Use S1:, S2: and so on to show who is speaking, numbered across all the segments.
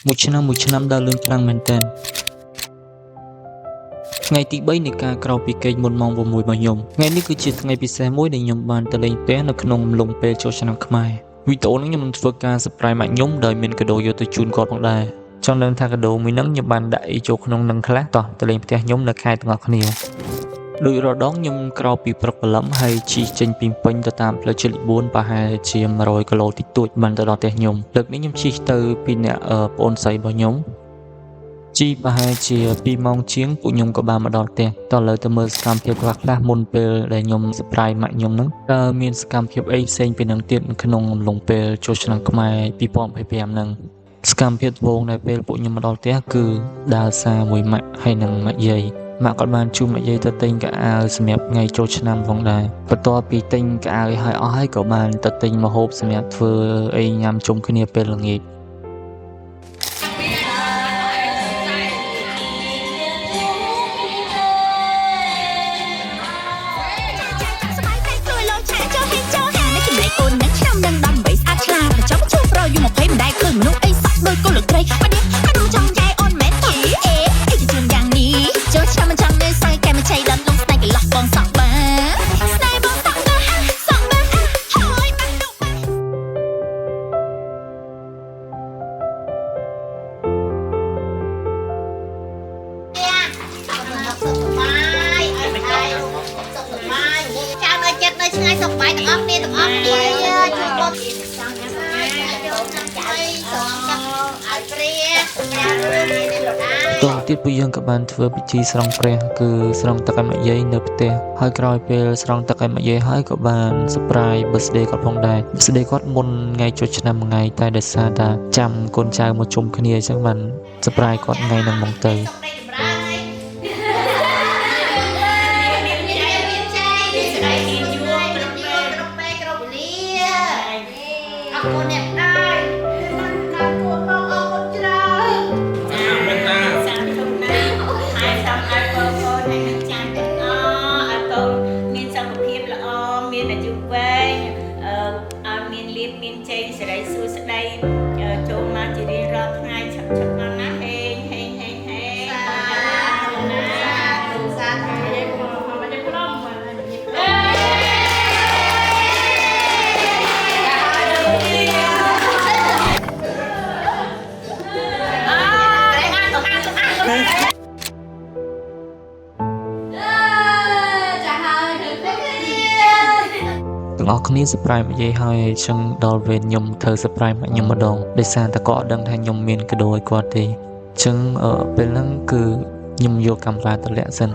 S1: មួយឆ្នាំដើរលឿនខ្លាំងមែនទែនថ្ងៃទី3នៃការក្រោកពីគេងមុនម៉ោង6របស់ខ្ញុំថ្ងៃនេះគឺជាថ្ងៃពិសេសមួយដែលខ្ញុំបានទៅលេងផ្ទះនៅក្នុងអំឡុងពេលចូលឆ្នាំខ្មែរវីដេអូនេះខ្ញុំនឹងធ្វើការ surprise ម៉ាក់ខ្ញុំដោយមានកាដូយកទៅជូនគាត់ផងដែរចង់ដឹងថាកាដូមួយហ្នឹងខ្ញុំបានដាក់អីចូលក្នុងនឹងខ្លះតោះទៅលេងផ្ទះខ្ញុំនៅខែទាំងអស់គ្នាដោយរដងខ្ញុំក្រោកពីព្រឹកព្រលឹមហើយជិះចេញពីពេញទៅតាមផ្លូវជាតិលេខ4ប្រហែលជា100គីឡូតិចតួចបានទៅដល់ផ្ទះខ្ញុំលើកនេះខ្ញុំជិះទៅពីអ្នកប្អូនស្រីរបស់ខ្ញុំជីប្រហែលជា2ម៉ោងជាងពួកខ្ញុំក៏បានមកដល់ផ្ទះតោះឥឡូវទៅមើលសកម្មភាពខ្លះមុនពេលដែលខ្ញុំ surprise ម៉ាក់ខ្ញុំហ្នឹងតើមានសកម្មភាពអីផ្សេងពីនឹងទៀតក្នុងអំឡុងពេលចូលឆ្នាំខ្មែរ2025ហ្នឹងសកម្មភាពដំបូងដែលពេលពួកខ្ញុំមកដល់ផ្ទះគឺដើរសារមួយម៉ាក់ហើយនឹងម៉ាក់យាយម៉ាក់គាត់បានជួបម៉ាក់យាយទៅទិញកៅអៅសម្រាប់ថ្ងៃចូលឆ្នាំផងដែរបន្ទាប់ពីទិញកៅអៅឲ្យអស់ហើយក៏បានទៅទិញម្ហូបសម្រាប់ធ្វើអីញ៉ាំជុំគ្នាពេលល្ងាចមនុស្សអីសក់ដូចកុលត្រីបាត់នេះអត់ចង់ចែអូនមែនទេអីជាយ៉ាងនេះចូលឆ្នាំមិនចង់នៅស្អីកែមិនឆៃដល់លងស្នេហ៍កន្លោះបងសក់បាស្នេហ៍បងសក់បាសក់បាហើយបាត់ទុកចាំនៅចិត្តនៅឆ្ងាយសុខបាយទាំងអស់គ្នាជួយបងតោះទៀតពួកយើងក៏បានធ្វើពិធីស្រង់ព្រះគឺស្រង់ទឹកឲ្យម៉ាក់យាយនៅផ្ទះហើយក្រោយពេលស្រង់ទឹកឲ្យម៉ាក់យាយហើយក៏បាន surprise birthday គាត់ផងដែរ birthday គាត់មុនថ្ងៃចូលឆ្នាំមួយថ្ងៃតែដោយសារតែចាំកូនចៅមកជុំគ្នាអញ្ចឹងបាន surprise គាត់ថ្ងៃហ្នឹងហ្មងទៅទាំងអស់គ្នា surprise មកយាយហើយអញ្ចឹងដល់វេនខ្ញុំធ្វើ surprise មកខ្ញុំម្ដងដោយសារតែគាត់អត់ដឹងថាខ្ញុំមានកាដូឲ្យគាត់ទេអញ្ចឹងពេលហ្នឹងគឺខ្ញុំយកកាមេរ៉ាទៅលាក់សិន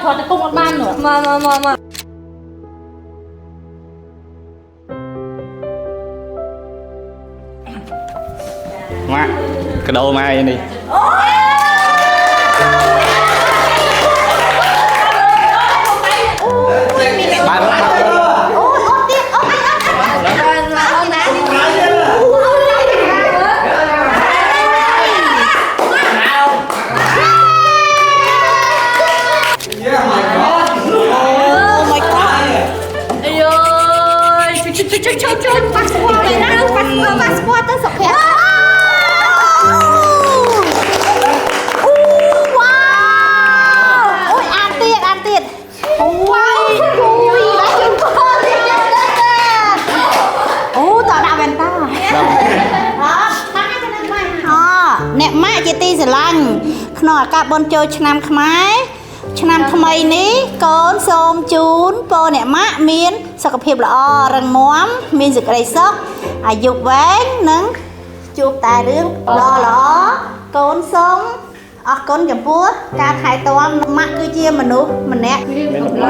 S1: ថតទៅពុកអត់បានមកម៉ាក់កាដូមកអីនេះអ្នកម៉ាក់ជាទីស្រឡាញ់ក្នុងឱកាសបុណ្យចូលឆ្នាំខ្មែរឆ្នាំថ្មីនេះកូនសូមជូនពរអ្នកម៉ាក់មានសុខភាពល្អរឹងមាំមានសេចក្តីសុខអាយុវែងនិងជួបតែរឿងល្អកូនសូមអរគុណចំពោះការថែទាំម៉ាក់គឺជាមនុស្សម្នាក់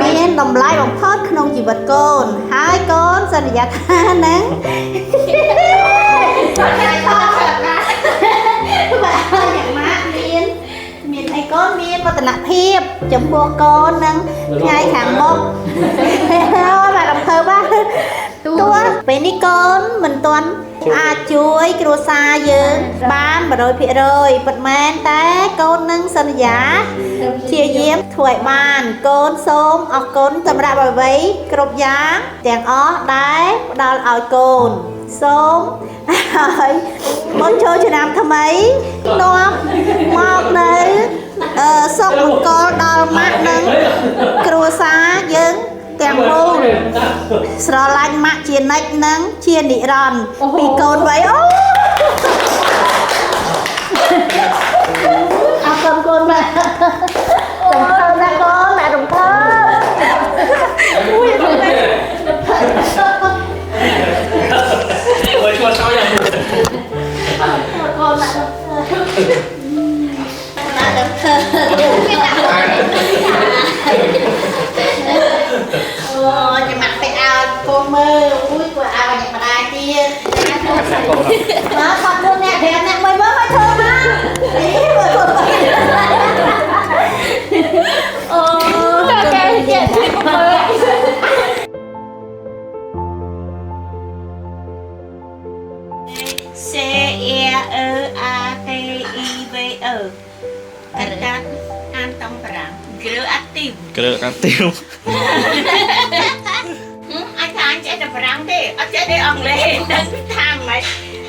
S1: មានតម្លៃបំផុតក្នុងជីវិតកូនហើយកូនសន្យាថានឹងមានអីកូនមានវឌ្ឍនភាពចំពោះកូននឹងថ្ងៃខាងមុខបាទអំពើបាទ
S2: tua bên đi con mình toàn chuối cua sa dơ ban mà rồi phía rồi bật men té con nâng sân giá chia diếm thuệ bàn con xôm ọc con tầm ra bởi vấy cột giá tiền ó đáy đo ỏi cồn xôm rồi muốn chơi cho nam thầm ấy nó mọc đấy sốc một con đo mắt nâng cua sa dơ tiền mù sờ lạnh mạ chia nách nắng chia nị ròn bị cồn vậy ô cầm cồn mà đồng thơm ra con mẹ đồng thơm ui
S3: ôi chua sao vậy
S2: con mẹ đồng thơm ôi cái mặt phải ao cô mơ ui của ao nhặt mặt ai kia nó con thương nè thì nè mới mới thương á C E A T I V E Kata Anton Perang Kreatif
S3: គ្រើអាទីវ
S2: anh thà anh chạy tập răng đi anh chạy đi ông lê đang thang mày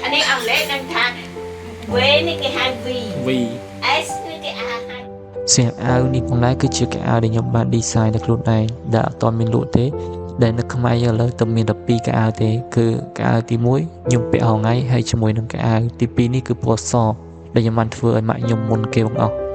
S2: anh đi ông lê đang thang quê này cái hai V
S3: វី
S2: S này cái A hai
S1: សៀងអាវនេះផងដែរគឺជាកៅអៅដែលខ្ញុំបាន design ដល់ខ្លួនឯងដែលអត់ទាន់មានលក់ទេដែលនៅខ្មែរយើងឥឡូវតែមាន12កៅអៅទេគឺកៅអៅទី1ខ្ញុំពាក់ហងៃហើយជាមួយនឹងកៅអៅទី2នេះគឺពណ៌សដែលខ្ញុំបានធ្វើឲ្យម៉ាក់ខ្ញុំមុនគេបង្អស់